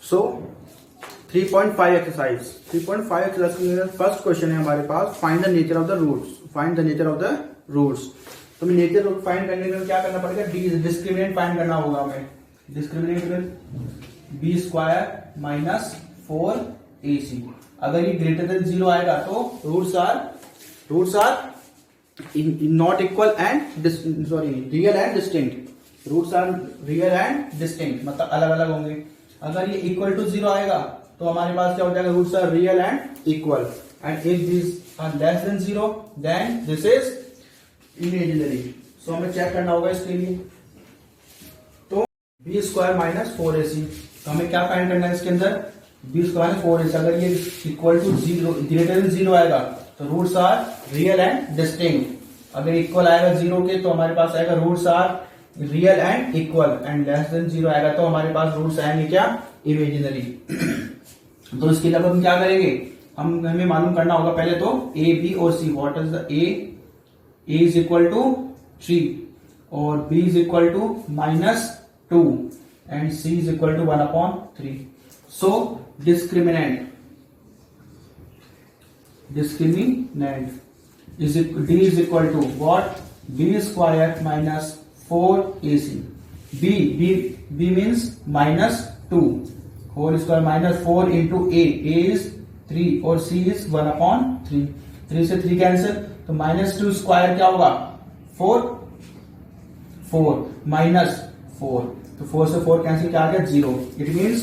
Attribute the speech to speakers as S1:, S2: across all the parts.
S1: सो 3.5 exercise 3.5 exercise first question है हमारे पास, find the nature of the roots. Find the nature of the roots. तो हमें nature root find करने में क्या करना पड़ेगा, डिस्क्रिमिनेंट फाइंड करना होगा हमें। डिस्क्रिमिनेंट में बी स्क्वायर माइनस 4ac। अगर ये ग्रेटर देन 0 आएगा तो roots are not equal and sorry real and distinct. Roots are real and distinct मतलब अलग अलग होंगे। अगर ये इक्वल टू 0 आएगा तो हमारे पास क्या हो जाएगा, roots are real and equal. And if this are less than 0 then this is imaginary. So हमें चेक करना होगा इसके लिए। तो बी स्क्वायर माइनस 4ac, तो हमें क्या फाइंड करना है इसके अंदर, बी स्क्वायर माइनस 4ac। अगर ये इक्वल टू 0 ग्रेटर देन 0 आएगा तो roots are real and distinct. अगर इक्वल आएगा 0 के तो हमारे पास आएगा roots are real and equal. And less than 0 आएगा तो हमारे पास रूट्स आएंगे क्या, इमेजिनरी। तो इसके लिए हम क्या करेंगे, हमें मालूम करना होगा पहले तो ए बी और c. What is the a is equal to 3 और b is equal to -2 and c is equal to 1/3। So discriminant is d is equal to what, b square minus 4ac। b means -2 whole square minus 4 into a is 3 और c is 1/3। 3 से 3 cancel तो -2 square क्या होगा 4 minus 4 तो 4 से 4 cancel क्या आ गया 0। It means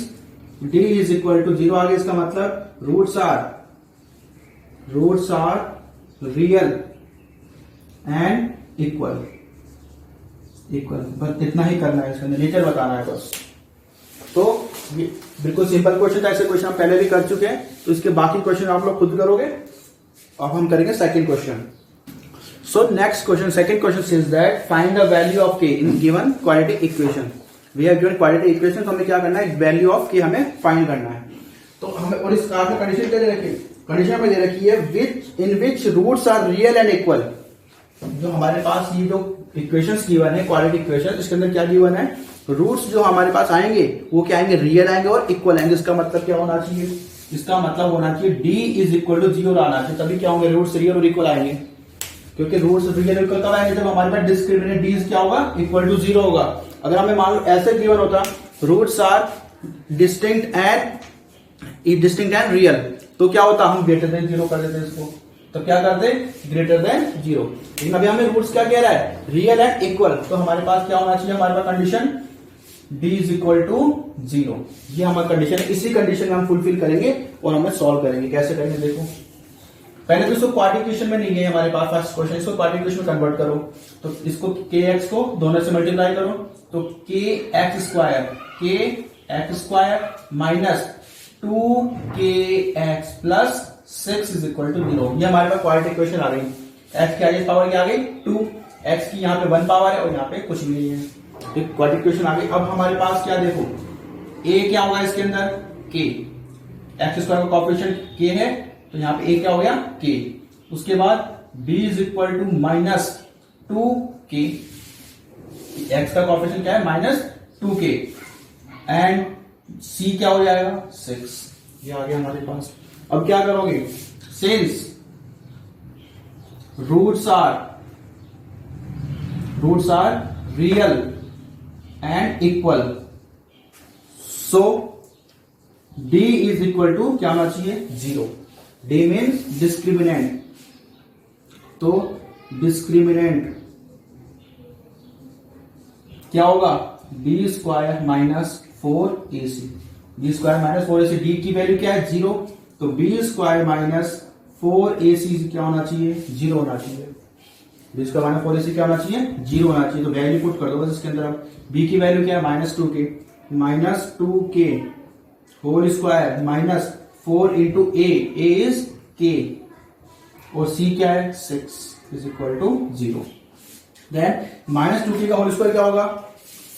S1: d is equal to 0 आ गया। इसका मतलब roots are real and equal. बस इतना ही करना है, इसका नेचर बताना है बस। तो ये बिल्कुल सिंपल क्वेश्चन था। ऐसे क्वेश्चन हम पहले भी कर चुके हैं, तो इसके बाकी क्वेश्चन आप लोग खुद करोगे। अब हम करेंगे second question. So next question, second question says that find the value of k in given quadratic equation. We have given quadratic equation, तो हमें क्या करना है, वैल्यू ऑफ के हमें फाइंड करना है। तो हमें, और इस कार में कंडीशन क्या दे रखी है, कंडीशन में दे रखी है in which roots are real and equal. जो हमारे पास ये जो इक्वेशंस गिवन है क्वाड्रेटिक इक्वेशन, इसके अंदर क्या गिवन है, रूट्स जो हमारे पास आएंगे वो क्या आएंगे, रियल आएंगे और इक्वल आएंगे। इसका मतलब क्या होना चाहिए, इसका मतलब होना चाहिए d इज इक्वल टू 0 आना चाहिए, तभी क्या होंगे, रूट्स रियल और इक्वल आएंगे। क्योंकि रूट्स रियल और इक्वल कब आएंगे, जब हमारे पास डिस्क्रिमिनेंट d क्या होगा, इक्वल टू 0 होगा। अगर हमें मान लो ऐसे गिवन होता roots are distinct and real, तो क्या होता, हम ग्रेटर देन 0 कर देते इसको। तो क्या करते, ग्रेटर देन 0। लेकिन अभी हमें रूट्स क्या कह रहा है, रियल एंड इक्वल। तो हमारे पास क्या होना चाहिए, हमारे पास condition d is equal to 0। ये हमारी कंडीशन है। इसी कंडीशन में हम फुलफिल करेंगे और हमें सॉल्व करेंगे। कैसे करेंगे देखो, पहले तो इसको क्वाड्रेटिक इक्वेशन में नहीं है हमारे पास फर्स्ट क्वेश्चन, इसको क्वाड्रेटिक इक्वेशन में कन्वर्ट करो। तो इसको kx को दोनों से मल्टीप्लाई करो, तो kx square minus 2kx plus 6 is equal to 0। ये हमारे पास क्वाड्रेटिक इक्वेशन आ गई। x की हाईएस्ट पावर क्या आ गई 2, x की यहाँ पे 1 पावर है और यहाँ पे कुछ भी नहीं है। क्वाड्रेटिक इक्वेशन आ गई। अब हमारे पास क्या देखो, a क्या होगा इसके अंदर k, x स्क्वायर का कोएफिशिएंट k है तो यहाँ पे a क्या हो गया k। उसके बाद b is equal to -2k, x का कोएफिशिएंट क्या है -2k एंड c क्या हो जाएगा 6। ये आ गया हमारे पास। अब क्या करोगे, since roots are real and equal, so d is equal to क्या होना चाहिए 0। d means discriminant. तो डिस्क्रिमिनेंट क्या होगा, b square minus 4ac। b square minus 4ac, d की वैल्यू क्या है 0, तो b स्क्वायर माइनस 4ac क्या होना चाहिए 0 होना चाहिए। b स्क्वायर माइनस 4ac क्या होना चाहिए 0 होना चाहिए। तो वैल्यू पुट कर दो बस इसके अंदर। b की वैल्यू क्या है -2k whole square minus 4 into a is k और c क्या है 6 is equal to 0। Then -2k का होल स्क्वायर क्या होगा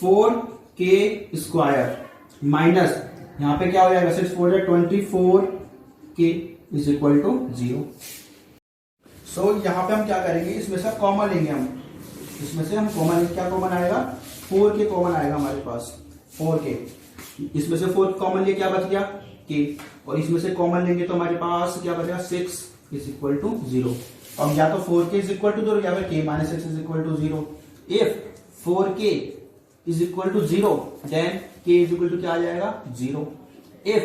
S1: 4k स्क्वायर माइनस यहां पे क्या हो जाएगा 6 4 24k इज इक्वल टू 0। सो यहां पे हम क्या करेंगे, इसमें से कॉमन लेंगे हम, इसमें से हम कॉमन, क्या कॉमन आएगा 4k कॉमन आएगा हमारे पास 4k। इसमें से 4 कॉमन लिए क्या बच गया k, और इसमें से कॉमन लेंगे तो हमारे पास क्या बचेगा 6 इज इक्वल टू 0। अब या तो 4k इज इक्वल टू 0 या फिर k minus 6 is equal to 0। If 4k is equal to 0 then k is equal to क्या आ जाएगा 0। If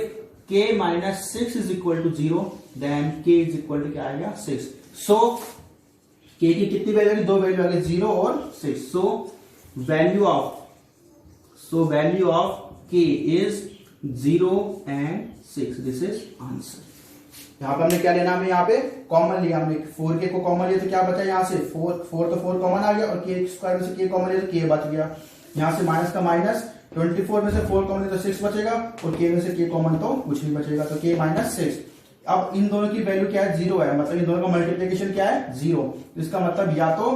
S1: k minus 6 is equal to 0 then k is equal to क्या आएगा 6। सो k की कितनी value आएगी, 2 वैल्यू आएगी 0 और 6। सो value of k is 0 and 6। This is answer. यहाँ पे हमने क्या लेना, हमें यहाँ पे कॉमन लिया, हमने 4k को कॉमन लिया तो क्या बचा यहाँ से 4 तो 4 कॉमन आ गया, और k स्क्वायर में से k कॉमन लिया तो k बच गया। यहाँ से माइनस का माइनस, 24 में से 4 कॉमन लिया तो 6 बचेगा, और k में से k कॉमन तो कुछ नहीं बचेगा, तो k माइनस 6। अब इन दोनों की वैल्यू क्या है 0 है, मतलब इन दोनों का मल्टीप्लीकेशन क्या है 0। इसका मतलब या तो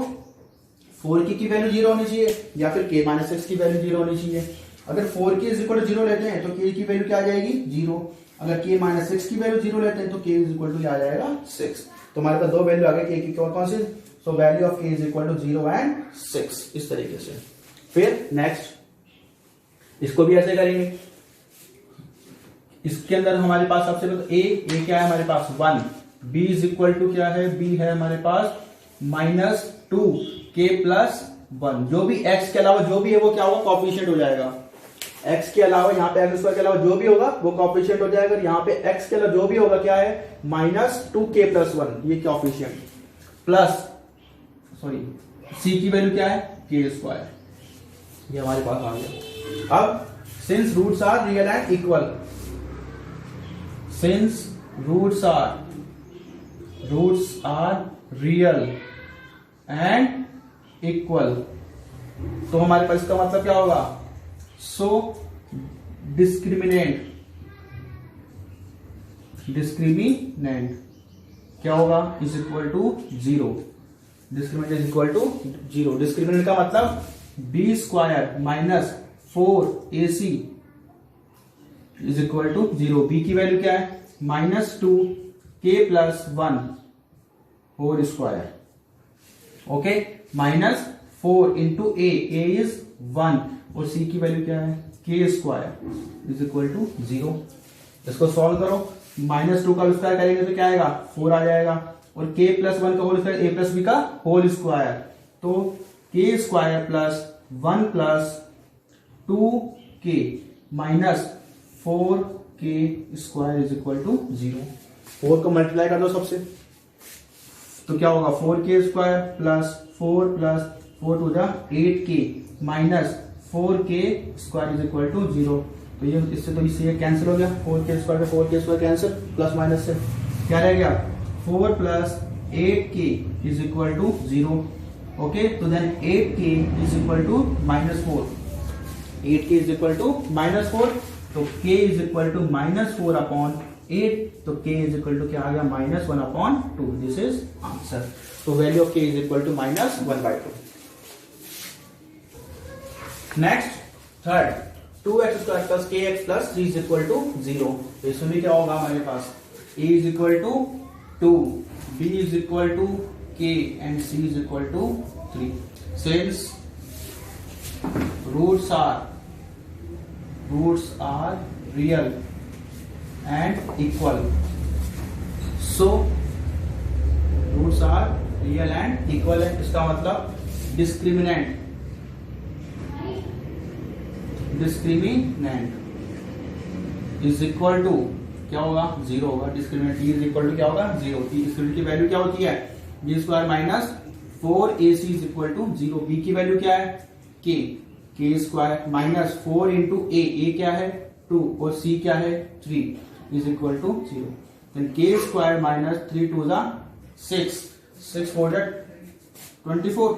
S1: 4k की वैल्यू 0 होनी चाहिए या फिर k माइनस 6 की वैल्यू 0 होनी चाहिए। अगर 4k इज इक्वल टू 0 लेते हैं तो k की वैल्यू क्या आ जाएगी 0। अगर k माइनस 6 की वैल्यू 0 लेते हैं तो k इज इक्वल टू आ जाएगा 6। तो हमारे पास दो वैल्यू आ गई k की, कौन सी। So value of k is equal to 0 and 6, इस तरीके से। फिर नेक्स्ट इसको भी ऐसे करेंगे। इसके अंदर हमारे पास सबसे पहले a क्या है हमारे पास 1, b इज इक्वल टू क्या है, b है हमारे पास माइनस 2 k प्लस 1। जो भी x के अलावा जो भी है वो क्या होगा, कॉफिशिएंट हो जाएगा। x के अलावा यहाँ पे x स्क्वायर के अलावा जो भी होगा वो कॉफिशिएंट हो जाएगा। यहाँ पे x के अलावा जो भी होगा क्या है माइनस 2k प्लस 1, ये कॉफिशिएंट, प्लस सॉरी c की वैल्यू क्या है k स्क्वायर, ये हमारे पास आ गया। अब since roots are real and equal, since roots are real and equal, तो हमारे पास इसका मतलब क्या होगा, सो डिस्क्रिमिनेंट क्या होगा is equal to 0। Discriminant is equal to 0। Discriminant का मतलब b square minus 4ac is equal to 0। b की वैल्यू क्या है minus 2k plus 1 whole square, okay, minus 4 into a is 1, और c की वैल्यू क्या है k square is equal to 0। इसको सॉल्व करो, माइनस 2 का स्क्वायर करेंगे तो क्या आएगा 4 आ जाएगा, और k प्लस 1 का whole square a plus b का होल स्क्वायर, तो k square plus 1 plus 2k minus 4k square is equal to 0। 4 को मल्टीप्लाई कर दो सबसे, तो क्या होगा 4k स्क्वायर प्लस 4 टू द 8k minus 4k square is equal to 0। तो ये इससे तो इससे कैंसिल हो गया, 4k square cancel, plus minus से क्या रह गया 4 plus 8k is equal to 0। Okay, तो then 8k is equal to minus 4, 8k is equal to minus 4, तो k is equal to minus 4 upon 8, तो k इज इक्वल टू क्या आ गया minus 1 upon 2। This is answer. तो value of k is equal to minus 1/2। Next third, 2x square plus kx plus 3 is equal to 0। तो इसमें भी क्या होगा हमारे पास a is equal to 2, b is equal to k and c is equal to 3। Since roots are real and equal, so roots are real and equal है, इसका मतलब डिस्क्रिमिनेंट इज इक्वल टू क्या होगा 0 होगा। डिस्क्रिमिनेंट इज इक्वल टू क्या होगा 0। Discriminant की value क्या होती है b square minus 4ac is equal to 0। b की वैल्यू क्या है k square minus 4 into a क्या है 2 और c क्या है 3 is equal to 0। Then k square minus 3 टू द 6 4 24,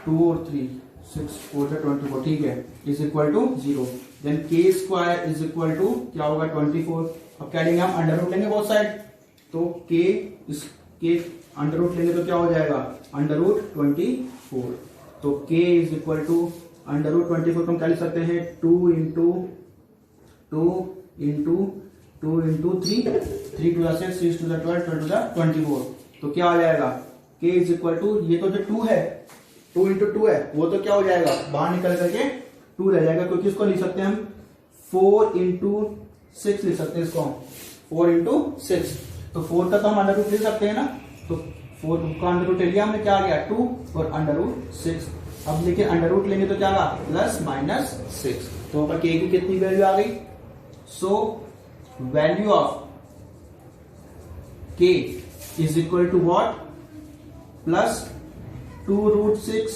S1: 2 और 3 6 4 24, ठीक है, is equal to 0। Then k square is equal to क्या होगा 24। अब क्या लेंगे हम अंडर रूट लेंगे बोथ साइड, तो k अंडर रूट लेंगे तो क्या हो जाएगा अंडर रूट 24। तो k is equal to under root 24 को हम क्या लिख सकते हैं 2 इंटू 3 टू द 6 6 टू द 12 12 टू द 24। तो क्या आ जाएगा k इज इक्वल टू, ये तो जो 2 है 2 इंटू 2 है वो तो क्या हो जाएगा बाहर निकल करके 2 रह जाएगा, क्योंकि इसको लिख सकते हैं हम 4 इंटू 6 लिख सकते हैं इसको, 4 इंटू 6। तो 4 का तो हम अंडर रूट ले सकते हैं ना, तो 4 का अंडर रूट ले लिया हमने, क्या आ गया 2 और अंडर रूट 6। अब लेकिन अंडर रूट लेंगे तो क्या आगा प्लस माइनस 6। तो ऊपर के की कितनी वैल्यू आ गई? So value of k is equal to what? Plus 2 root 6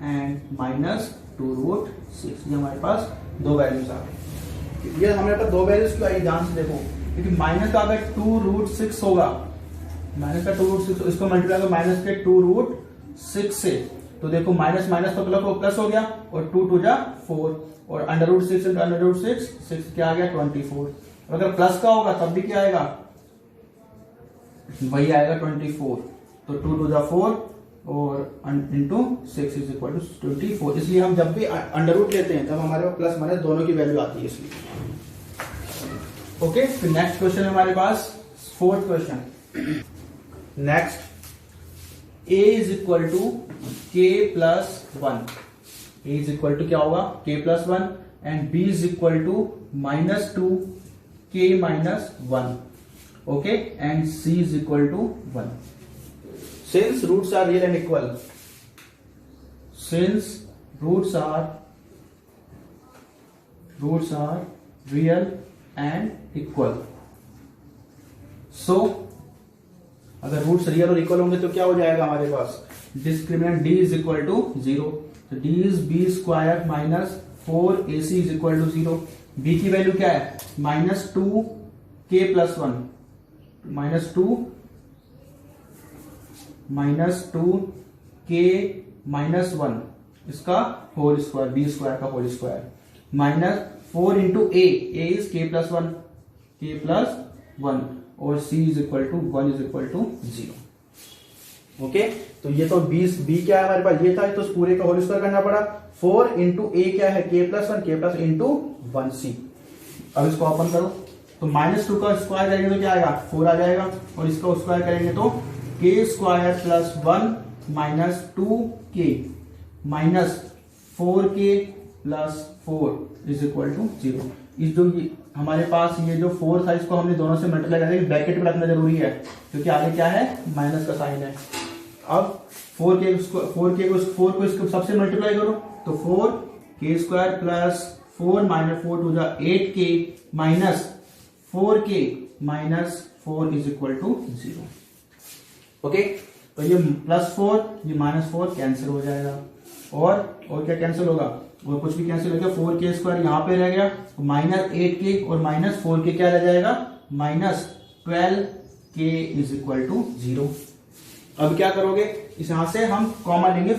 S1: and minus 2 root 6। ये हमारे पास दो वैल्यूज आ गई। ये हमारे पास दो वैल्यूज क्यों आई, ध्यान से देखो, क्योंकि माइनस का अगर 2 रूट 6 होगा, माइनस का 2 रूट 6, इसको मल्टीप्लाई करो माइनस के 2 रूट 6 से, तो देखो माइनस माइनस तो प्लस हो गया, और 2 2 जा 4, और under root 6 into under root 6 क्या आ गया 24। अगर प्लस का होगा तब भी क्या आएगा, वही आएगा 24। तो 2 2 जा 4 और इंटू 6 इज इक्वल टू 24। इसलिए हम जब भी अंडर रूट लेते हैं तब हमारे पास प्लस माइनस दोनों की वैल्यू आती है इसलिए। ओके, फिर नेक्स्ट क्वेश्चन है हमारे पास, fourth question. Next, a is equal to k plus 1। a is equal to क्या होगा k plus 1, and b is equal to minus 2 k minus 1। Okay, and c is equal to 1। Since roots are real and equal, since roots are real and equal, so अगर roots real और equal होंगे तो क्या हो जाएगा हमारे पास, discriminant d is equal to 0। तो d is b square minus 4ac is equal to 0। b की वैल्यू क्या है minus 2 k plus 1, minus 2 k minus 1 इसका होल स्क्वायर, b स्क्वायर का whole square, minus 4 into a is k plus 1 और c is equal to 1 is equal to 0। Okay, तो ये तो b क्या है हमारे पास, ये था, तो उस पूरे का होल स्क्वायर करना पड़ा। 4 इंटू a क्या है k प्लस 1 इंटू 1c। अब इसको ओपन करो, तो माइनस 2 का स्क्वायर करेंगे तो क्या आएगा 4 आ जाएगा, और इसका स्क्वायर करेंगे तो k square plus 1 minus 2k minus 4k plus 4 is equal to 0। इस जो हमारे पास ये जो 4 था इसको हमने दोनों से मल्टीप्लाई करके ब्रैकेट में रखना जरूरी है, क्योंकि आगे क्या है माइनस का साइन है। अब 4 को इसको सबसे मल्टीप्लाई करो, तो 4k स्क्वायर प्लस 4 माइनस 4 टू जा 8k minus 4k minus 4 is equal to 0। Okay, तो ये प्लस 4 ये माइनस 4 कैंसिल हो जाएगा, और क्या कैंसिल होगा, और कुछ भी कैंसिल हो गया। 4k स्क्वायर यहाँ पे रह गया, माइनस 8k और माइनस 4k क्या रह जाएगा minus 12k is equal to 0। अब क्या करोगे, इस यहां से हम कॉमन लेंगे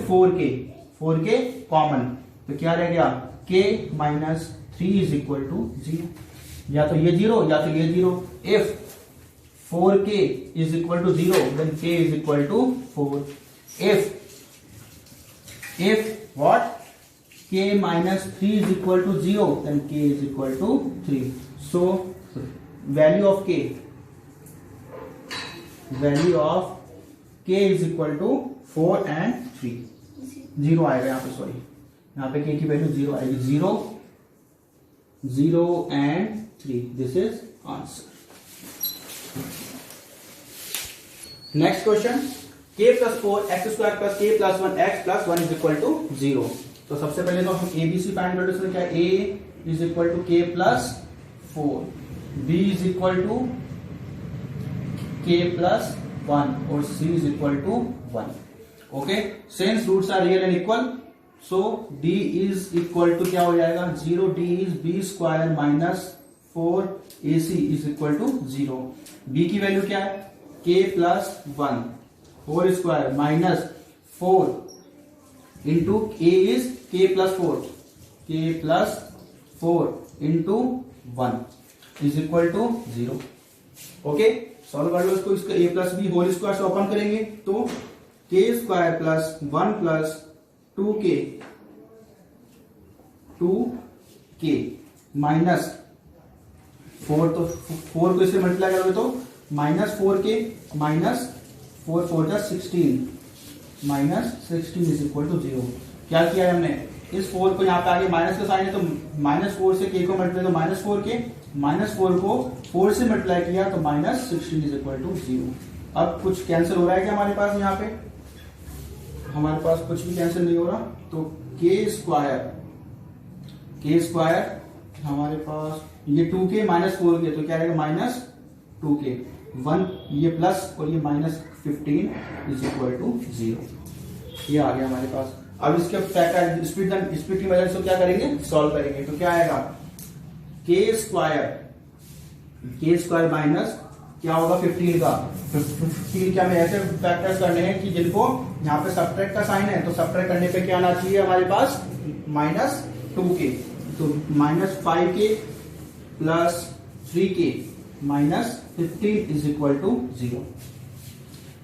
S1: 4k कॉमन, तो क्या रह गया k minus 3 is equal to 0। या तो ये 0 या तो ये 0। If 4k is equal to 0 then k is equal to 4। if what k minus 3 is equal to 0 then k is equal to 3. So value of k is equal to 4 and 3. 0 आएगा यहाँ पे, sorry यहाँ पे k की value 0 आएगी, 0 and 3. This is answer. Next question, k plus 4 x square plus k plus 1 x plus 1 is equal to 0. तो सबसे पहले तो हम ABC फाइंड करते हैं, क्या a is equal to k plus 4, b is equal to k plus 1 और c is equal to 1. Okay, since roots are real and equal, so d is equal to क्या हो जाएगा 0, d is b square minus 4ac is equal to 0. b की value क्या है k plus 1 whole square minus 4 into a is k plus 4 into 1 is equal to 0. Okay, solve कर लो इसको, इसका a plus b whole square से open करेंगे तो k square plus 1 plus 2k minus 4, तो 4 को इससे मल्टीप्लाई करोगे तो माइनस 4k माइनस 4 4 जा 16 माइनस 16 इज इक्वल टू 0. क्या किया है हमने, इस 4 को यहाँ पे आगे माइनस का साइन है तो -4 से k को मल्टीप्लाई तो -4k, -4 को 4 से मल्टीप्लाई किया तो -16 इज इक्वल टू 0। अब कुछ कैंसिल हो रहा है क्या हमारे पास? यहाँ पे हमारे पास कुछ भी कैंसिल नहीं हो रहा, तो k स्क्वायर हमारे पास ये 2k -4k तो क्या रहेगा -2k, 1 ये प्लस और ये -15 इज इक्वल टू 0। ये आ गया हमारे पास। अब इसके फैक्टर स्पीड की वजह से क्या करेंगे? सॉल्व करेंगे तो क्या आएगा? k स्क्वायर माइनस क्या होगा 15 का। 15 क्या हमें ऐसे फैक्टर्स करने हैं कि जिनको यहाँ पे सब्ट्रैक्ट का साइन है तो सब्ट्रैक्ट करने पे क्या आना चाहिए हमारे पास? -2k, तो -5k plus 3k minus 15 is equal to 0।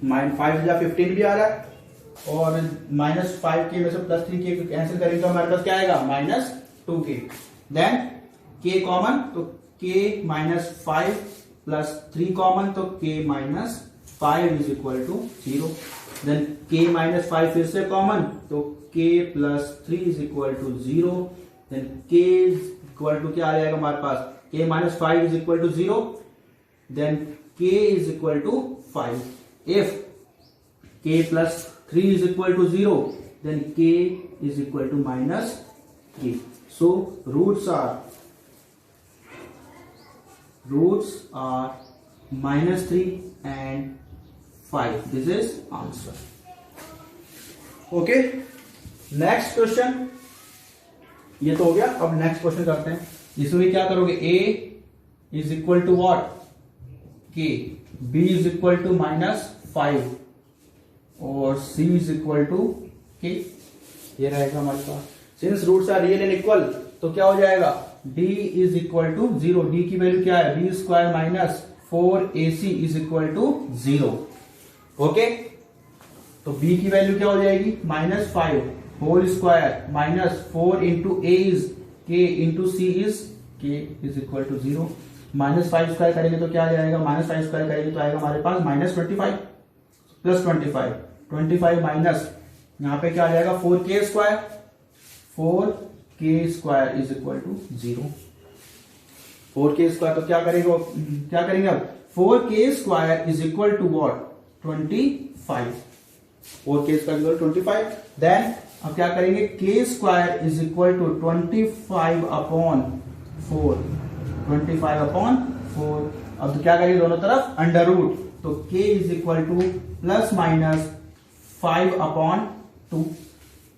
S1: -5 या 15 भी आ रहा है और -5k में से +3k को कैंसिल करेंगे तो हमारे पास क्या आएगा? -2k। देन k कॉमन तो k -5 प्लस 3 कॉमन तो k -5 is equal to 0। Then k -5 फिर से कॉमन तो k plus 3 is equal to 0। Then k equal to क्या आ जाएगा हमारे पास? k -5 is equal to 0, then k is equal to 5। If k plus 3 is equal to 0, then k is equal to -k. So roots are -3 and 5. This is answer. Okay. Next question. ये तो हो गया। अब next question करते हैं। इसमें क्या करोगे? a is equal to what? k. b is equal to -5 और c is equal to k। ये रहेगा हमारे पास। Since roots are real and equal तो क्या हो जाएगा? d is equal to 0। d की वैल्यू क्या है? b square minus 4ac is equal to 0। Okay, तो b की वैल्यू क्या हो जाएगी? -5 whole square minus 4 into a is k into c is k is equal to 0। -5 square करेंगे तो क्या आ जाएगा? -5 स्क्वायर करेंगे तो आएगा हमारे पास -25 प्लस 25 माइनस यहां पे क्या आ जाएगा? 4k square is equal to 0। 4k square तो क्या करेंगे अब? 4k square is equal to what? 25। 4k square equal 25। Then अब क्या करेंगे? k square is equal to 25 upon 4। 25 upon 4। अब तो क्या करेंगे? दोनों तरफ अंडर रूट, तो k is equal to plus minus 5 upon 2।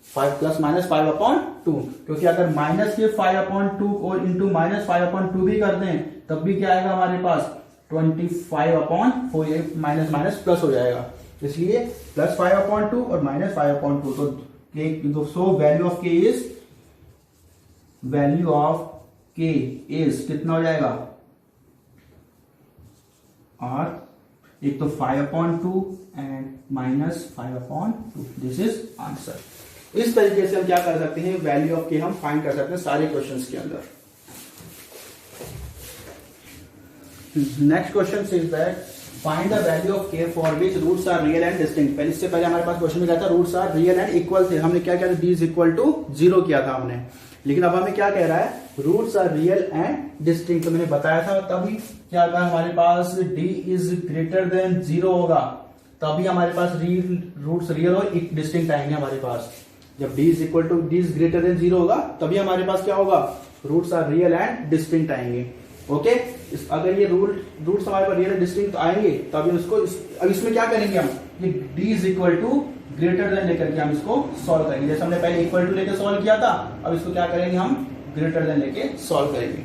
S1: 5 plus minus 5 upon 2, क्योंकि अगर माइनस के 5 अपॉन 2 और इंटू -5 अपॉन 2 भी कर दें तब भी क्या आएगा हमारे पास? 25 अपॉन 4। ये माइनस माइनस प्लस हो जाएगा, इसलिए +5 अपॉन 2 और -5 अपॉन 2। तो सो वैल्यू ऑफ k इज कितना हो जाएगा? और एक तो 5 upon 2 and -5 upon 2। This is answer. इस तरीके से हम क्या कर सकते हैं? वैल्यू ऑफ के हम फाइंड कर सकते हैं सारे क्वेश्चंस के अंदर। Next question is that find the value of k for which roots are real and distinct. पहले इससे पहले हमारे पास क्वेश्चन में क्या था? Roots are real and equal थे। हमने क्या किया था? d इज इक्वल टू 0 किया था हमने। लेकिन अब हमें क्या कह रहा है? Roots are real and distinct. तो मैंने बताया था तभी क्या होगा हमारे पास? d इज ग्रेटर देन 0 होगा तभी हमारे पास रूट्स रियल और डिस्टिंक्ट आएंगे हमारे पास। जब d is equal to d is greater than 0 होगा तभी हमारे पास क्या होगा? Roots are real and distinct आएंगे। ओके, अगर ये रूट्स हमारे पास रियल एंड डिस्टिंक्ट आएंगे तभी उसको अब इसमें क्या करेंगे हम? ये d is equal to greater than लेकर के हम इसको सॉल्व करेंगे। जैसे हमने पहले इक्वल टू लेके सॉल्व किया था, अब इसको क्या करेंगे? हम ग्रेटर देन लेके सॉल्व करेंगे।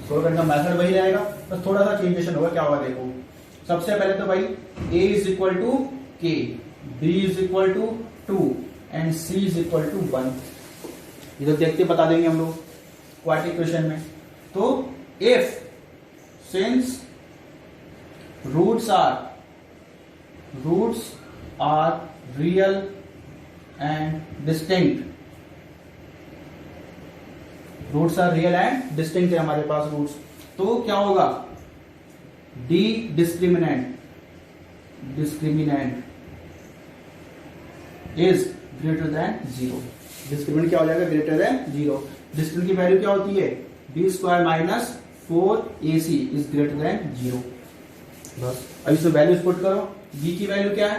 S1: सॉल्व करने का मेथड वही रहेगा, बस थोड़ा सा चेंजेशन होगा। क्या होगा देखो, सबसे पहले तो भाई a is equal to k, b is equal to 2 and c is equal to 1। ये तो देखते बता देंगे हम लोग क्वाड्रेटिक इक्वेशन में। तो if since roots are real and distinct, roots are real and distinct है हमारे पास रूट्स, तो क्या होगा? d discriminant is greater than 0। Discriminant क्या हो जाएगा, ग्रेटर देन 0। डिस्क्रिमिनेंट की वैल्यू क्या होती है, b square minus 4ac is greater than 0। बस अब इसमें वैल्यूज पुट करो। b की वैल्यू क्या है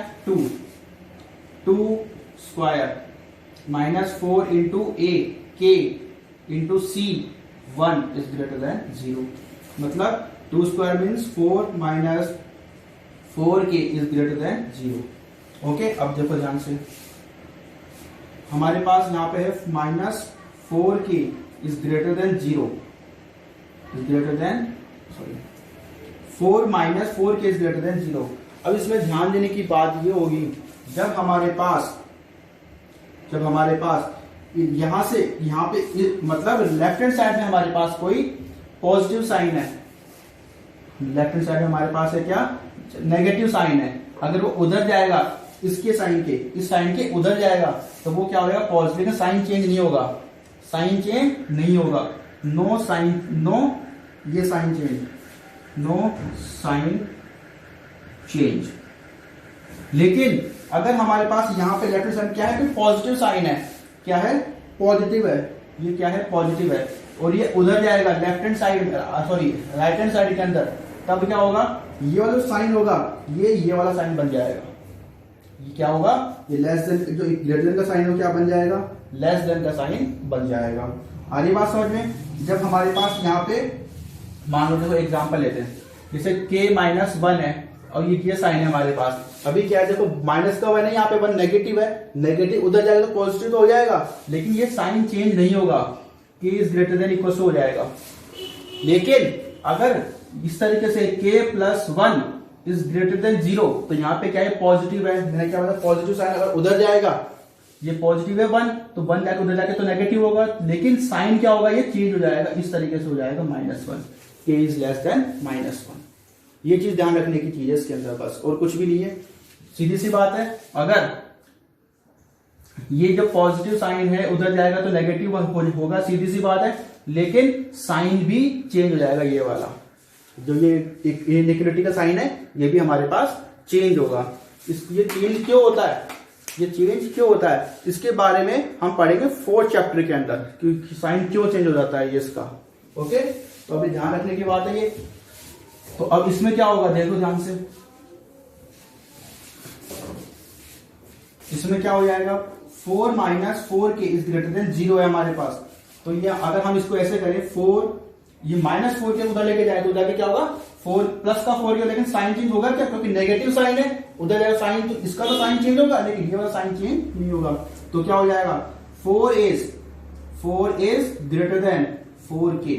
S1: 2 square minus 4 into a k into C 1 is greater than 0। मतलब 2 square means 4 minus 4k is greater than 0। Okay, अब देखो ध्यान से, हमारे पास यहाँ पे है minus 4k is greater than 0 is greater then 4 minus 4k is greater than 0। अब इसमें ध्यान देने की बात ये होगी, जब हमारे पास यहां से यहां पे मतलब लेफ्ट हैंड साइड में हमारे पास कोई पॉजिटिव साइन है, लेफ्ट हैंड साइड में हमारे पास है क्या, नेगेटिव साइन है। अगर वो उधर जाएगा इसके साइन के, इस साइन के उधर जाएगा तो वो क्या होगा, पॉजिटिव का साइन चेंज नहीं होगा, साइन चेंज नहीं होगा, नो साइन, नो ये sign change, no sign change. लेकिन अगर हमारे पास यहां पे लेफ्ट साइड क्या है, कोई पॉजिटिव साइन है, क्या है, पॉजिटिव है, ये क्या है, पॉजिटिव है, और ये उधर जाएगा left hand side, sorry right hand side के अंदर, तब क्या होगा, ये वाला साइन होगा, ये वाला साइन बन जाएगा। ये क्या होगा, ये लेस देन, जो ग्रेटर देन का साइन हो क्या बन जाएगा, लेस देन का साइन बन जाएगा। आ रही बात समझ में। जब हमारे पास यहाँ पे मान लो, देखो एग्जांपल लेते हैं, जैसे k माइनस 1 है और ये साइन है हमारे पास। अभी क्या है, देखो माइनस का 1 है, यहाँ पे 1 नेगेटिव है, नेगेटिव उधर जाएगा तो पॉजिटिव तो हो जाएगा, लेकिन ये साइन चेंज नहीं होगा, k is greater than equal to हो जाएगा। लेकिन अगर इस तरीके से k plus 1 is greater than 0, तो यहाँ पे क्या है, पॉजिटिव है, मैंने क्या बोला, पॉजिटिव साइन अगर उधर जाएगा, ये पॉजिटिव है 1, तो 1 जाके उधर जाके तो नेगेटिव होगा, लेकिन साइन क्या होगा, ये चेंज हो जाएगा, इस तरीके से हो जाएगा -1, k इज लेस देन -1। ये चीज ध्यान रखने की चीज है इसके अंदर, बस और कुछ भी नहीं है, सीधी सी बात है। अगर ये जो पॉजिटिव साइन है उधर जाएगा तो नेगेटिव होगा, सीधी सी बात है, लेकिन साइन भी चेंज हो जाएगा, ये वाला जो ये नेगेटिव का साइन है ये भी हमारे पास चेंज होगा। ये चेंज क्यों होता है, ये चेंज क्यों होता है, इसके बारे में हम पढ़ेंगे 4th चैप्टर के अंदर, क्योंकि साइन क्यों चेंज हो जाता है ये इसका। ओके, तो अभी ध्यान रखने की बात है ये। तो अब इसमें क्या होगा, देखो ध्यान से, इसमें क्या हो जाएगा, 4 minus 4k is greater than 0 है हमारे पास। तो ये अगर हम इसको ऐसे करें, 4 ये -4k उधर लेके जाए तो उधर क्या होगा, 4 प्लस का 4k, लेकिन साइन चेंज होगा क्या, क्योंकि नेगेटिव साइन है, उधर जाएगा साइन, तो इसका तो साइन चेंज होगा, लेकिन ये वाला साइन चेंज नहीं होगा। तो क्या हो जाएगा, 4 इज ग्रेटर देन 4k,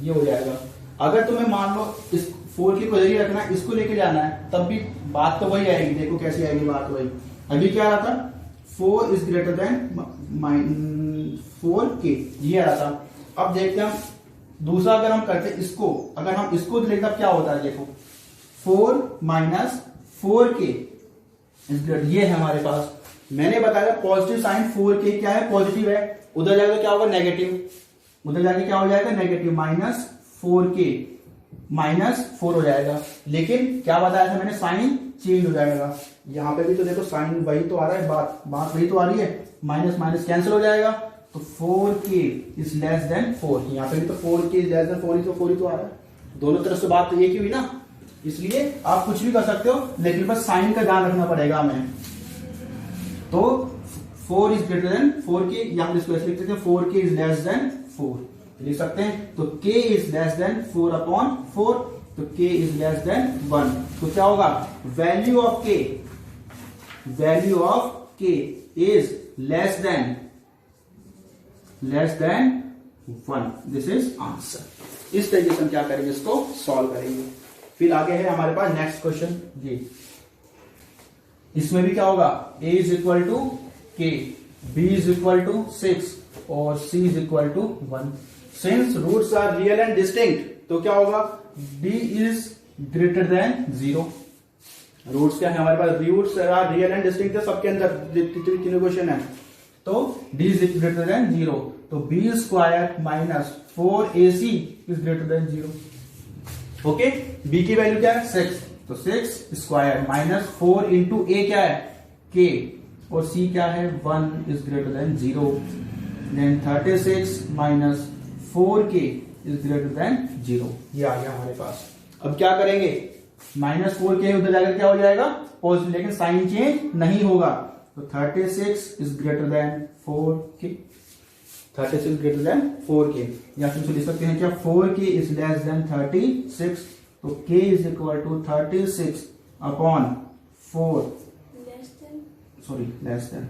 S1: ये हो जाएगा। अगर तुम्हें मान लो इस 4k को इधर रखना है, इसको लेके जाना है, तब भी बात तो वही आएगी, देखो कैसी आएगी बात वही। अभी क्या आ रहा था, 4 इज ग्रेटर देन 4k, ये आ रहा था। अब देखते हैं हम दूसरा, अगर हम करते इसको, अगर हम इसको देखते क्या होता है, देखो 4 माइनस 4k इज ग्रेटर, ये है हमारे पास, मैंने बताया पॉजिटिव साइन 4k क्या है, पॉजिटिव है, उधर जाएगा क्या होगा, नेगेटिव, उधर जाके क्या हो जाएगा, नेगेटिव, -4k -4 हो जाएगा। लेकिन क्या बताया था मैंने, साइन चेंज हो जाएगा। यहां पे भी तो देखो साइन वही तो आ रहा है, बात वही तो आ रही है, माइनस माइनस कैंसिल हो जाएगा, तो 4k इज लेस देन 4, यहाँ पे भी तो 4k इज लेस देन 4 ही तो आ रहा है, दोनों तरफ से बात तो एक ही हुई ना। इसलिए आप कुछ भी कर सकते हो, लेकिन बस साइन का ध्यान रखना पड़ेगा हमें। तो 4 इज ग्रेटर देन 4k, यहाँ इसको ऐसे लिख सकते हैं, 4k इज लेस देन 4 लिख सकते हैं। तो k इज लेस देन 4/4, तो k इज लेस देन 1, तो क्या होगा, value of k is less then 1, this is answer. इस तरीके से हम क्या करेंगे, इसको सॉल्व करेंगे। फिर आगे है हमारे पास नेक्स्ट क्वेश्चन जी, इसमें भी क्या होगा, a is equal to k, b is equal to 6 और c is equal to 1। Since roots are real and distinct, तो क्या होगा, d is greater than 0। Roots क्या है हमारे पास, roots are real and distinct है सबके अंदर, तीनों क्वेश्चन है। तो d इज ग्रेटर देन 0, तो b square minus 4ac is greater than 0। Okay, b की वैल्यू क्या है, 6, तो 6 स्क्वायर माइनस 4 इंटू a क्या है, k, और c क्या है 1 is greater than 0, then 36 minus 4k is greater than 0। ये आ गया हमारे पास। अब क्या करेंगे, माइनस 4k उधर जाकर क्या हो जाएगा पॉजिटिव, लेकिन साइन चेंज नहीं होगा, तो 36 is greater then 4k, 36 greater than 4k, या फिर लिख सकते हैं क्या 4k इज लेस देन 36, तो k is equal to 36 upon 4, sorry less than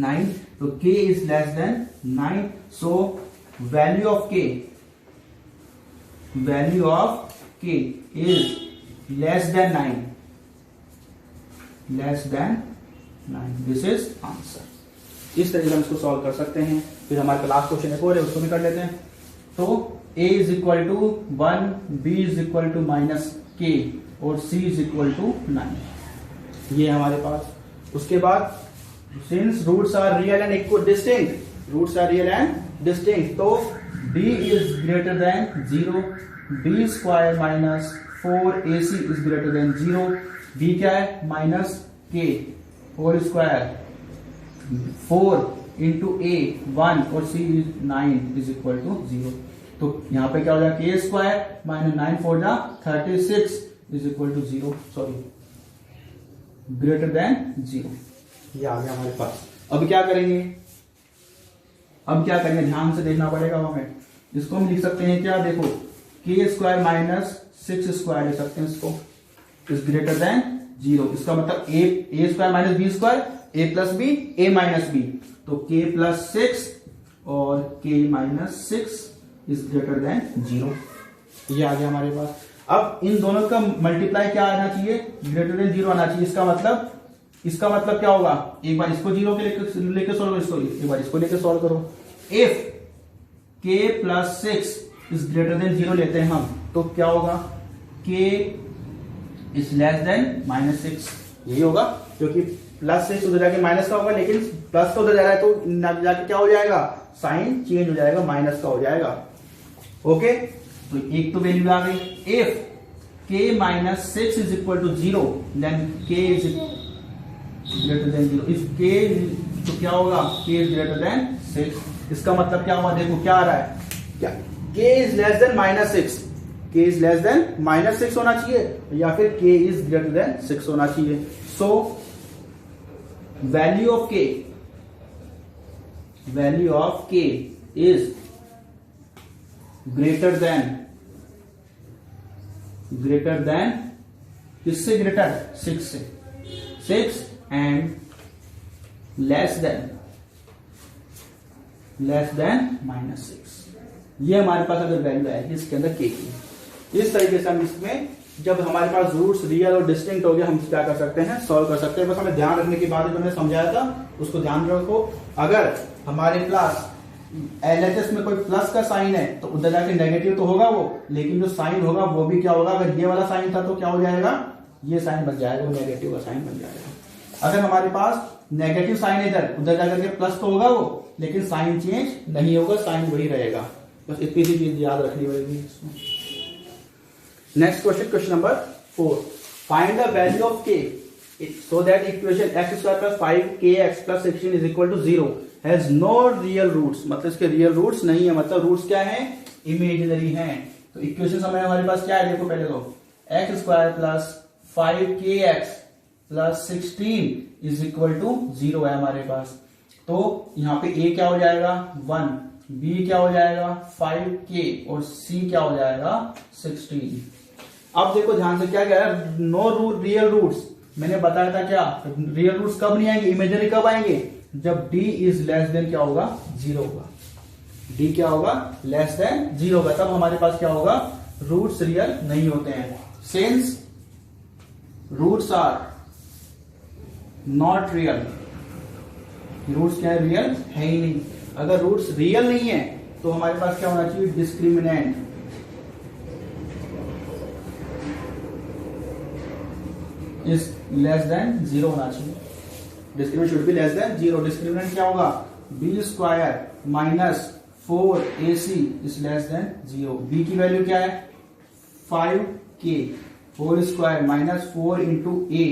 S1: 9, तो k is less than 9, so value of k is less than 9, less than 9, this is answer. इस तरीके से हम इसको सॉल्व कर सकते हैं। फिर हमारे पास लास्ट क्वेश्चन एक और है, उसको भी कर लेते हैं। तो a is equal to 1, b is equal to minus k और c इज इक्वल टू 9, ये हमारे पास। उसके बाद since roots are real and equal distinct, roots are real and distinct, तो b is greater than 0, b square minus 4ac is greater than 0, b क्या है minus k whole square, 4 into a 1 और c is 9 is equal to 0। तो यहां पे क्या हो जाएगा k स्क्वायर माइनस 9 4 जा 36 is equal to 0, sorry greater than 0, ये आ गया हमारे पास। अब क्या करेंगे, ध्यान से देखना पड़ेगा हमें। इसको हम लिख सकते हैं क्या, देखो k स्क्वायर माइनस 6 स्क्वायर लिख सकते हैं इसको, इज ग्रेटर देन 0। इसका मतलब a square minus b square, a plus b, a minus b, तो k प्लस 6 और k minus 6 is greater than 0, ये आ गया हमारे पास। अब इन दोनों का मल्टीप्लाई क्या आना चाहिए, ग्रेटर देन 0 आना चाहिए। इसका मतलब क्या होगा, एक बार इसको 0 के लेके सॉल्व करो, इसको एक बार इसको लेके सॉल्व करो। If k plus 6 is greater than 0 लेते हैं हम, तो क्या होगा k is less then minus 6, यही होगा, क्योंकि प्लस 6 उधर जाके माइनस का होगा, लेकिन प्लस का उधर जा रहा है तो जाके क्या हो जाएगा, साइन चेंज हो जाएगा, माइनस का हो जाएगा। ओके, तो एक तो वैल्यू आ गई। If k minus 6 is equal to 0 then k is greater than 0। If k, तो क्या होगा k इज ग्रेटर देन 6। इसका मतलब क्या हुआ, देखो क्या आ रहा है, क्या k is less then minus 6, k is less then minus 6 होना चाहिए, या फिर k इज ग्रेटर देन 6 होना चाहिए। सो value of k is greater then किससे ग्रेटर, 6 से, 6 एंड लेस देन माइनस 6। ये हमारे पास अगर वैल्यू आएगी इसके अंदर k की, इस तरीके से हम इसमें जब हमारे पास रूट्स रियल और डिस्टिंक्ट हो गए, हम क्या कर सकते हैं, सॉल्व कर सकते हैं। बस हमें ध्यान रखने की बात जो मैंने समझाया था उसको ध्यान रखो। अगर हमारे पास LHS में कोई प्लस का साइन है तो उधर जाके नेगेटिव तो होगा वो, लेकिन जो साइन होगा वो भी क्या होगा, अगर ये वाला साइन था तो क्या हो जाएगा, ये साइन बन जाएगा, वो नेगेटिव का साइन बन जाएगा। अगर हमारे पास नेगेटिव साइन है इधर, उधर जाकर के प्लस तो होगा वो, लेकिन साइन चेंज नहीं होगा, साइन वही रहेगा। बस इतनी सी चीज याद रखनी पड़ेगी। Next question number 4, find the value of k so that equation x square plus 5kx plus 16 is equal to 0 has no real roots। मतलब इसके रियल रूट्स नहीं है, मतलब रूट्स क्या है, इमेजिनरी हैं। तो इक्वेशन हमारे पास क्या है, देखो पहले तो x square plus 5kx plus 16 is equal to 0 है हमारे पास। तो यहाँ पे a क्या हो जाएगा 1, b क्या हो जाएगा 5k और c क्या हो जाएगा 16। अब देखो ध्यान से, क्या क्या है, नो रियल रूट्स। मैंने बताया था क्या, रियल रूट्स कब नहीं आएंगे, इमेजिनरी कब आएंगे, जब d इज लेस देन क्या होगा 0 होगा, d क्या होगा लेस देन 0 होगा, तब हमारे पास क्या होगा, रूट्स रियल नहीं होते हैं। Since roots are not real, roots क्या है, रियल है ही नहीं। अगर रूट्स रियल नहीं है तो हमारे पास क्या होना चाहिए, डिस्क्रिमिनेंट इज लेस देन 0 होना चाहिए, discriminant should be less than 0। Discriminant क्या होगा, b square minus 4ac is less than 0। b की वैल्यू क्या है 5k whole square minus 4 into a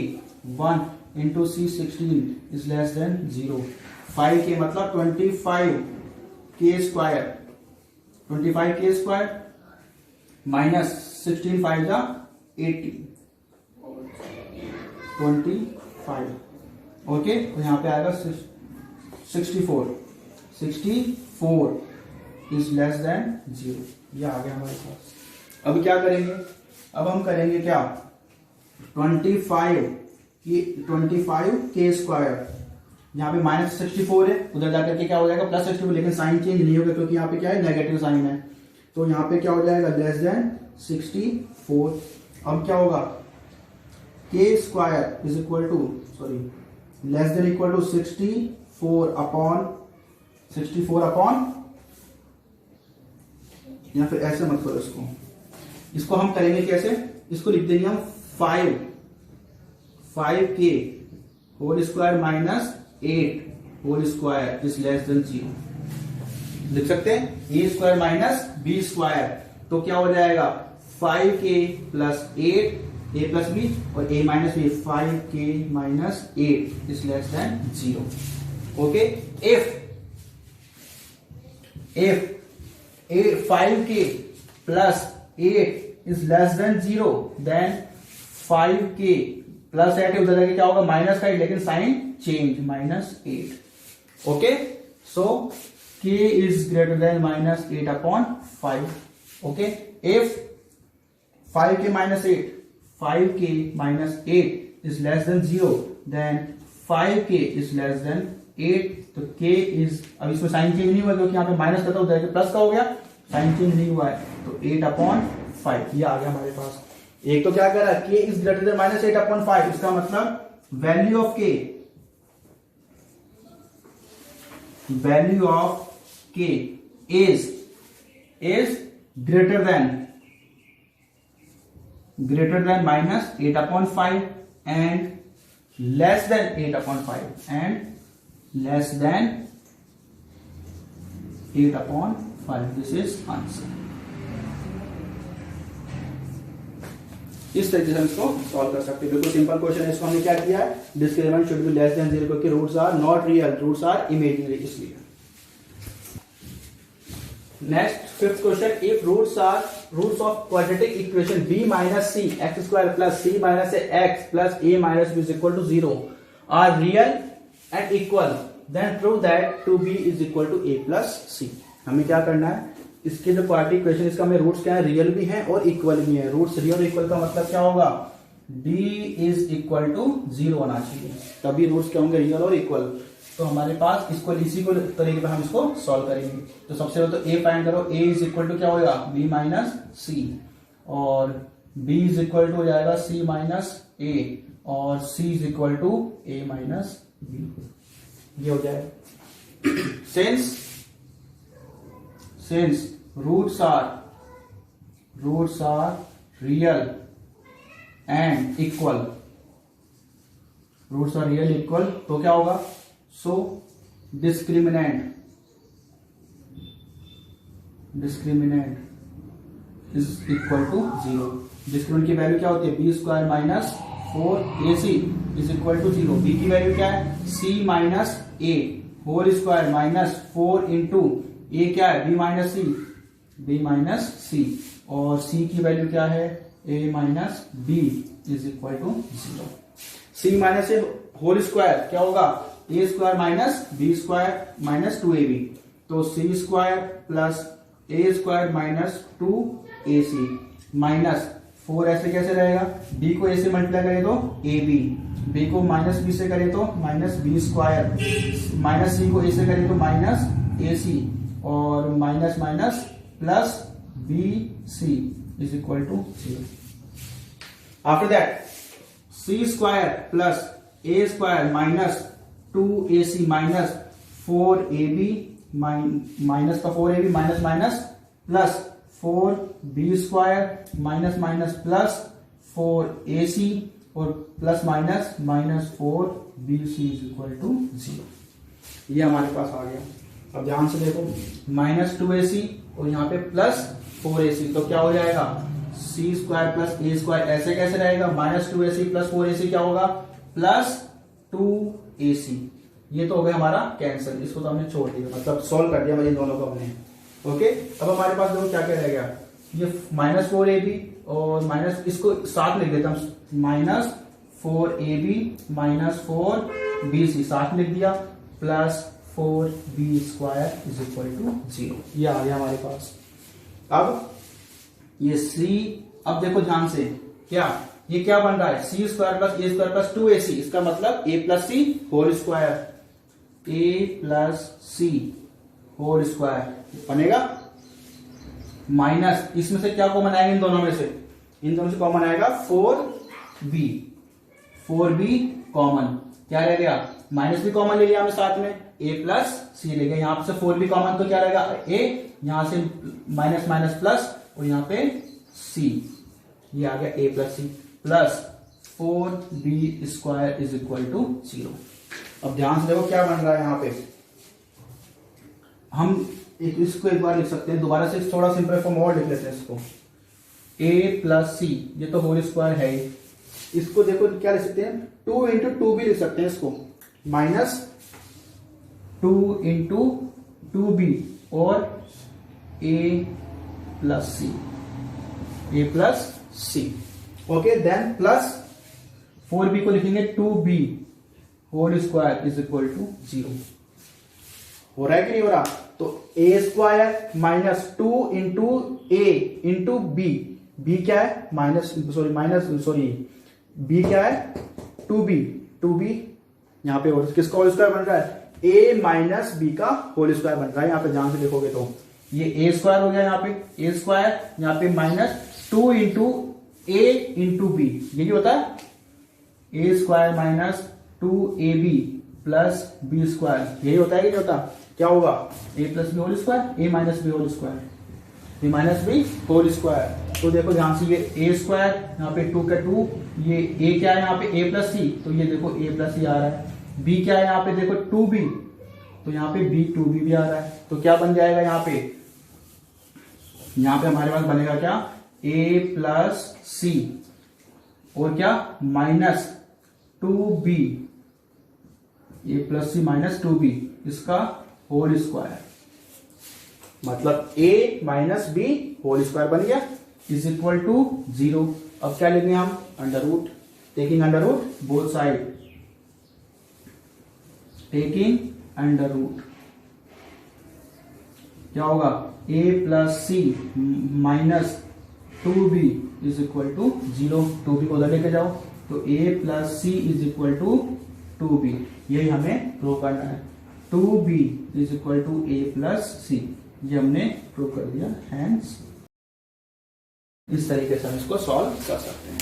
S1: 1 into c 16 is less than 0। 5 के मतलब 25 के स्क्वायर, 25 के स्क्वायर माइनस 16 5 जा 80, 25। ओके, तो यहाँ पे आएगा 64 इज लेस देन 0। ये आ गया हमारे पास। अब क्या करेंगे, अब हम करेंगे क्या, 25 के स्क्वायर, यहाँ पे माइनस 64 है, उधर जाकर के क्या हो जाएगा प्लस 64, लेकिन साइन चेंज नहीं होगा क्योंकि यहाँ पे क्या है नेगेटिव साइन है। तो यहाँ पे क्या हो जाएगा लेस देन 64। अब क्या होगा, k square is equal to less than equal to 64 upon, या फिर ऐसे मत करो इसको हम करेंगे कैसे, इसको लिख देंगे हम 5k whole square minus 8 whole square is less than 0। लिख सकते हैं a square minus b square, तो क्या हो जाएगा 5k plus 8 a plus b और a minus b, 5k minus 8 is less than 0। Okay, if 5k plus 8 is less than 0, then 5k plus 8 उधर जाके क्या होगा माइनस 5, लेकिन sign change -8। Okay, so k is greater than -8 upon 5। Okay, if 5k minus 8 is less than 0, then 5k is less than 8। तो k is, अब इसमें sign change नहीं हुआ क्योंकि यहाँ पे माइनस का था, उधर प्लस का हो गया, साइन चेंज नहीं हुआ है, तो 8/5 ये आ गया हमारे पास। एक तो क्या कह रहा है, k इज ग्रेटर देन -8/5, इसका मतलब value of k is greater then -8/5 and less then 8/5 and less than 8/5। This is answer. इस तरीके से हम इसको सॉल्व कर सकते हैं। बिल्कुल सिंपल क्वेश्चन है। इसको हमने क्या किया है, discriminant should be less than 0 क्योंकि roots are not real, roots are imaginary, इसलिए। Next fifth question, if roots of quadratic equation b minus c x square plus c minus x plus a minus b is equal to 0 are real and equal, then prove that 2b is equal to a plus c। हमें क्या करना है, इसके जो quadratic equation, इसका हमें roots क्या है, रियल भी है और इक्वल भी है। रूट्स रियल और इक्वल का मतलब क्या होगा, b इज इक्वल टू 0 होना चाहिए, तभी रूट्स क्या होंगे, रियल और इक्वल। तो हमारे पास इसको इसी को तरीके पर हम इसको सॉल्व करेंगे। तो सबसे पहले तो a फाइंड करो, a इज इक्वल टू क्या होगा b माइनस c, और b इज इक्वल टू हो जाएगा c माइनस a, और c is equal to a minus b, ये हो जाएगा। Since roots are real and equal, roots are real equal, तो क्या होगा, so discriminant is equal to 0। Discriminant की वैल्यू क्या होती है, b square minus 4ac is equal to 0। B की वैल्यू क्या है, c minus a whole square minus 4 into a क्या है, b माइनस c, और c की वैल्यू क्या है, a minus b is equal to 0। c minus a whole square क्या होगा, a square minus b square minus 2ab, तो c square plus a square minus 2ac minus 4 ऐसे कैसे रहेगा, b को a से मल्टीप्लाई करें तो ab, b को माइनस b से करें तो minus b square, minus c को a से करें तो माइनस ac, और minus minus plus bc is equal to 0। After that c square plus a square minus 2ac minus 4ab minus का 4ab minus minus plus 4b square minus minus plus 4ac और plus minus minus 4bc is equal to 0। ये हमारे पास आ गया। अब ध्यान से देखो, माइनस 2ac और यहाँ पे प्लस 4ac, तो क्या हो जाएगा, c square plus a square, ऐसे कैसे रहेगा, माइनस 2ac प्लस 4ac क्या होगा, प्लस 2ac, ये तो हो गया हमारा कैंसिल, इसको तो हमने छोड़ दिया, मतलब सोल्व कर दिया इन दोनों को हमने। ओके, अब हमारे पास देखो क्या क्या रह गया, ये -4ab और माइनस, इसको साथ लिख देता हूं, -4ab -4bc साथ लिख दिया, plus 4b² is equal to 0, ये आ गया हमारे पास। अब ये c, अब देखो ध्यान से, क्या ये क्या बन रहा है, c² + a² + 2ac, इसका मतलब a + c whole square, a + c whole square बनेगा, माइनस इसमें से क्या कॉमन आएगा, इन दोनों से कॉमन आएगा 4b कॉमन, क्या रह गया, माइनस भी कॉमन ले लिया हमने साथ में, a + c ले गया, यहां से 4b कॉमन तो क्या रहेगा a, यहां से माइनस माइनस प्लस, और यहां पे c, ये आ गया a + c plus 4b² is equal to 0। अब ध्यान से देखो क्या बन रहा है यहाँ पे, हम इसको एक बार लिख सकते हैं, दोबारा से थोड़ा सिंपल फॉर्म और लिख लेते हैं इसको, a + c, ये तो होल स्क्वायर है, इसको देखो क्या लिख सकते हैं, 2 × 2b लिख सकते हैं इसको, -2 × 2b और a + c, okay, then plus 4b को लिखेंगे 2b whole square is equal to 0। हो रहा है कि नहीं हो रहा, तो a² - 2 × a × b, b क्या है, b क्या है 2b यहां पे किसका होल स्क्वायर बन रहा है, a - b का होल स्क्वायर बन रहा है, यहां पे ध्यान से देखोगे तो ये a² हो गया, यहाँ पे a², यहाँ पे -2 × a × b, ये क्या होता है, a² - 2ab + b², यही होता है कि नहीं होता, क्या होगा, a + b whole square, a - b whole square, b - b whole square. तो देखो ध्यान से, ये a² यहाँ पे 2 का 2, ये a क्या है यहाँ पे a + c, तो ये देखो a + c आ रहा है, b क्या है यहाँ पे देखो 2b, तो यहाँ पे b 2b भी आ रहा है, तो क्या बन जाएगा यहाँ पे हमारे पास बनेगा क्या, a + c और क्या -2b, a + c -2b, इसका होल स्क्वायर, मतलब a - b होल स्क्वायर बन गया इज इक्वल टू 0। अब क्या लेंगे हम, under root, taking under root both side, taking under root, क्या होगा, a + c -2b is equal to 0, 2b को उधर लेके जाओ, तो a + c is equal to 2b, यही हमें प्रूव करना है, 2b is equal to a + c, ये हमने प्रूव कर दिया, हैंस इस तरीके से हम इसको सॉल्व कर सकते हैं।